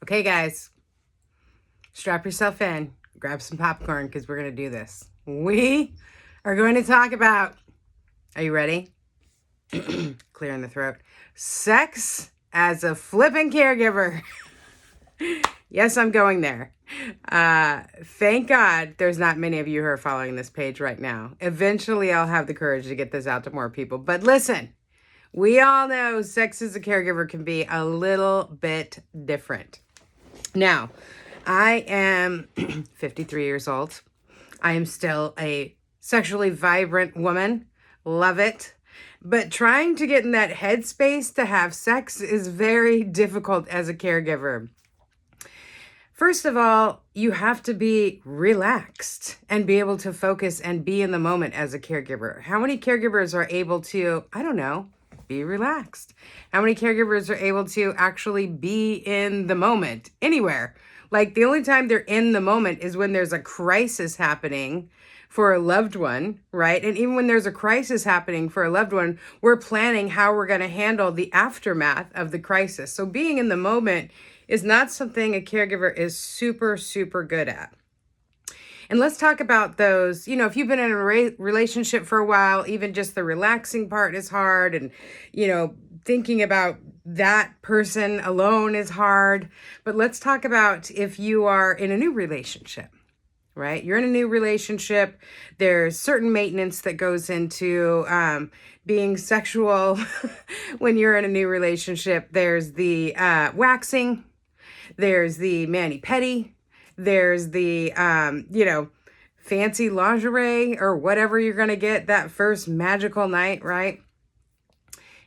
Okay, guys, strap yourself in, grab some popcorn because we're going to do this. We are going to talk about, are you ready? Clearing the throat. Sex as a flipping caregiver. Yes, I'm going there. Thank God there's not many of you who are following this page right now. Eventually, I'll have the courage to get this out to more people. But listen, we all know sex as a caregiver can be a little bit different. Now, I am 53 years old. I am still a sexually vibrant woman. Love it. But trying to get in that headspace to have sex is very difficult as a caregiver. First of all, you have to be relaxed and be able to focus and be in the moment as a caregiver. How many caregivers are able to, I don't know, be relaxed? How many caregivers are able to actually be in the moment anywhere? Like the only time they're in the moment is when there's a crisis happening for a loved one, right? And even when there's a crisis happening for a loved one, we're planning how we're going to handle the aftermath of the crisis. So being in the moment is not something a caregiver is super, super good at. And let's talk about those, if you've been in a relationship for a while, even just the relaxing part is hard. And, thinking about that person alone is hard. But let's talk about if you are in a new relationship, right? You're in a new relationship. There's certain maintenance that goes into being sexual when you're in a new relationship. There's the waxing. There's the mani-pedi. There's the, fancy lingerie or whatever you're going to get that first magical night, right?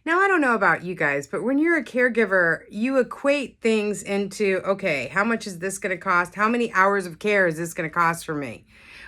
Now, I don't know about you guys, but when you're a caregiver, you equate things into, okay, how much is this going to cost? How many hours of care is this going to cost for me?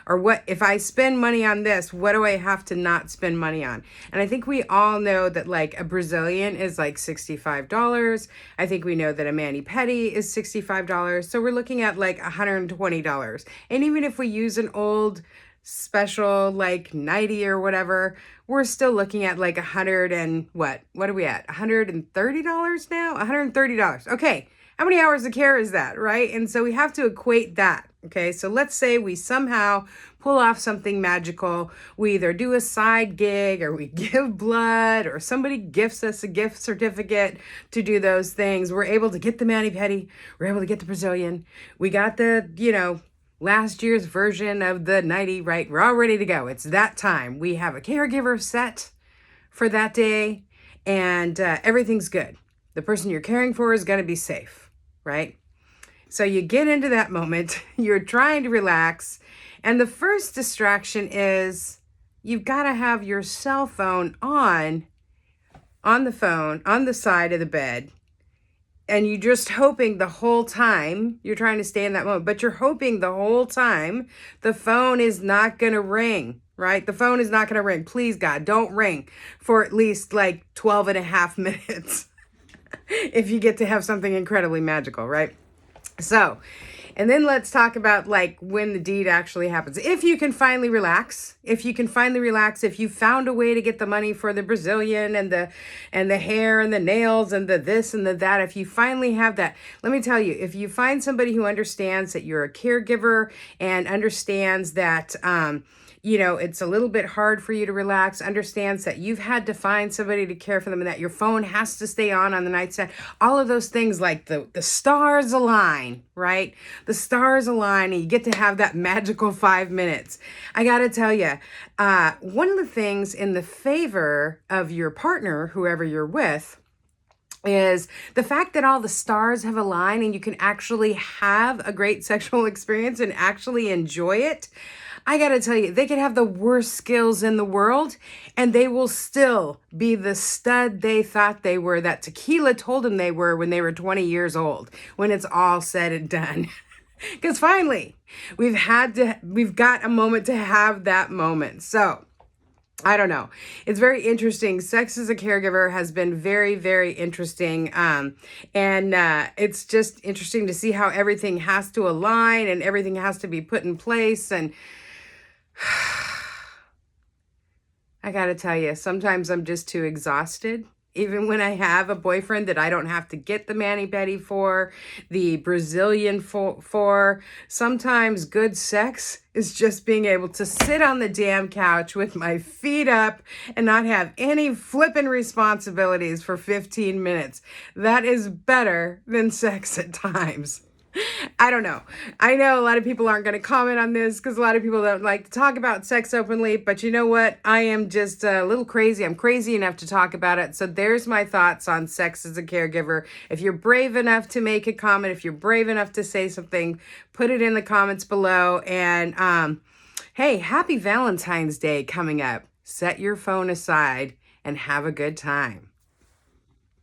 Or what, if I spend money on this, what do I have to not spend money on? And I think we all know that like a Brazilian is like $65. I think we know that a mani-pedi is $65. So we're looking at like $120. And even if we use an old special like 90 or whatever, we're still looking at like $100 and what are we at? $130 now? $130. Okay. How many hours of care is that, right? And so we have to equate that. Okay. So let's say we somehow pull off something magical. We either do a side gig or we give blood or somebody gifts us a gift certificate to do those things. We're able to get the mani-pedi. We're able to get the Brazilian. We got the, last year's version of the 90, right? We're all ready to go. It's that time. We have a caregiver set for that day and everything's good. The person you're caring for is going to be safe, right? So you get into that moment, you're trying to relax, and the first distraction is you've got to have your cell phone on the phone, on the side of the bed. And you're just hoping the whole time, you're trying to stay in that moment, but you're hoping the whole time the phone is not going to ring, right? The phone is not going to ring. Please, God, don't ring for at least like 12 and a half minutes if you get to have something incredibly magical, right? So, and then let's talk about like when the deed actually happens. If you can finally relax, if you found a way to get the money for the Brazilian and the hair and the nails and the this and the that, if you finally have that, let me tell you, if you find somebody who understands that you're a caregiver and understands that, it's a little bit hard for you to relax, understands that you've had to find somebody to care for them and that your phone has to stay on the nightstand, all of those things, like the stars align, right? The stars align and you get to have that magical 5 minutes. I got to tell you, one of the things in the favor of your partner, whoever you're with, is the fact that all the stars have aligned and you can actually have a great sexual experience and actually enjoy it. I got to tell you, they could have the worst skills in the world and they will still be the stud they thought they were, that tequila told them they were when they were 20 years old, when it's all said and done. Because finally, we've got a moment to have that moment. So I don't know. It's very interesting. Sex as a caregiver has been very, very interesting. And it's just interesting to see how everything has to align and everything has to be put in place. And I got to tell you, sometimes I'm just too exhausted even when I have a boyfriend that I don't have to get the mani-pedi for, the Brazilian for. Sometimes good sex is just being able to sit on the damn couch with my feet up and not have any flipping responsibilities for 15 minutes. That is better than sex at times. I don't know. I know a lot of people aren't going to comment on this because a lot of people don't like to talk about sex openly, but you know what? I am just a little crazy. I'm crazy enough to talk about it. So there's my thoughts on sex as a caregiver. If you're brave enough to make a comment, if you're brave enough to say something, put it in the comments below. And hey, happy Valentine's Day coming up. Set your phone aside and have a good time.